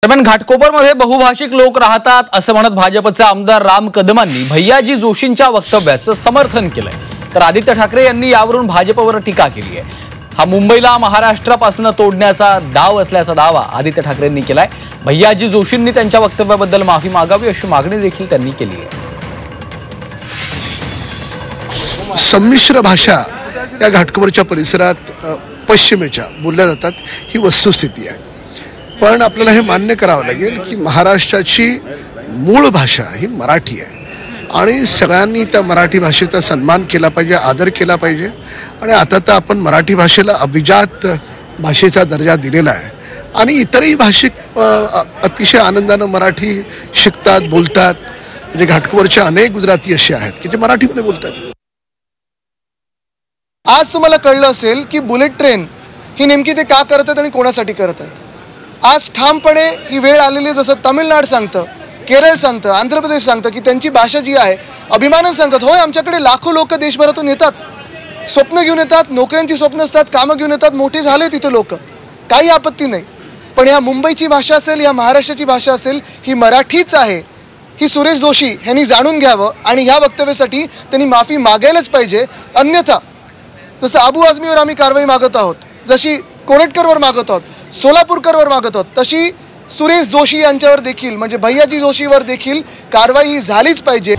दरम्यान घाटकोपरमध्ये बहुभाषिक लोक राहतात असं म्हणत भाजपचे आमदार राम कदमांनी भैयाजी जोशींच्या वक्तव्याचं समर्थन केलंय, तर आदित्य ठाकरे यांनी यावरून भाजपवर टीका केली आहे। हा मुंबईला महाराष्ट्रापासून तोडण्याचा डाव असल्याचा दावा आदित्य ठाकरेंनी केलाय। भैयाजी जोशींनी त्यांच्या वक्तव्याबद्दल माफी मागावी अशी मागणी देखील त्यांनी केली आहे। संमिश्र भाषा या घाटकोपरच्या परिसरात पश्चिमेच्या बोलल्या जातात ही वस्तुस्थिती आहे, पण आपल्याला हे मान्य करावं लागेल की महाराष्ट्राची मूळ भाषा ही मराठी आहे आणि सगळ्यांनी त्या मराठी भाषेचा सन्मान केला पाहिजे, आदर केला पाहिजे। आणि आता तर आपण मराठी भाषेला अभिजात भाषेचा दर्जा दिलेला आहे आणि इतरही भाषिक अतिशय आनंदानं मराठी शिकतात, बोलतात। म्हणजे घाटकोपरचे अनेक गुजराती असे आहेत की जे मराठीमध्ये बोलतात। आज तुम्हाला कळलं असेल की बुलेट ट्रेन ही नेमकी ते का करत आहेत आणि कोणासाठी करत आहेत। आज ठामपणे ही वेळ आलेली, जसं तमिळनाडू सांगतं, केरळ सांगतं, आंध्र प्रदेश सांगतं की त्यांची भाषा जी आहे अभिमानानं सांगतात। होय, आमच्याकडे लाखो लोक देशभरातून येतात, स्वप्न घेऊन येतात, नोकऱ्यांची स्वप्न असतात, कामं घेऊन येतात, मोठे झाले तिथे लोक, काही आपत्ती नाही। पण ह्या मुंबईची भाषा असेल, या महाराष्ट्राची भाषा असेल, ही मराठीच आहे ही सुरेश जोशी यांनी जाणून घ्यावं आणि ह्या वक्तव्यासाठी त्यांनी माफी मागायलाच पाहिजे। अन्यथा जसं अबू आझमीवर आम्ही कारवाई मागत आहोत, जशी कोणटकरवर मागत आहोत, सोलापूरकरवर मागत आहोत, तशी सुरेश जोशी यांच्यावर देखील म्हणजे भैयाजी जोशीवर देखील कारवाई झालीच पाहिजे।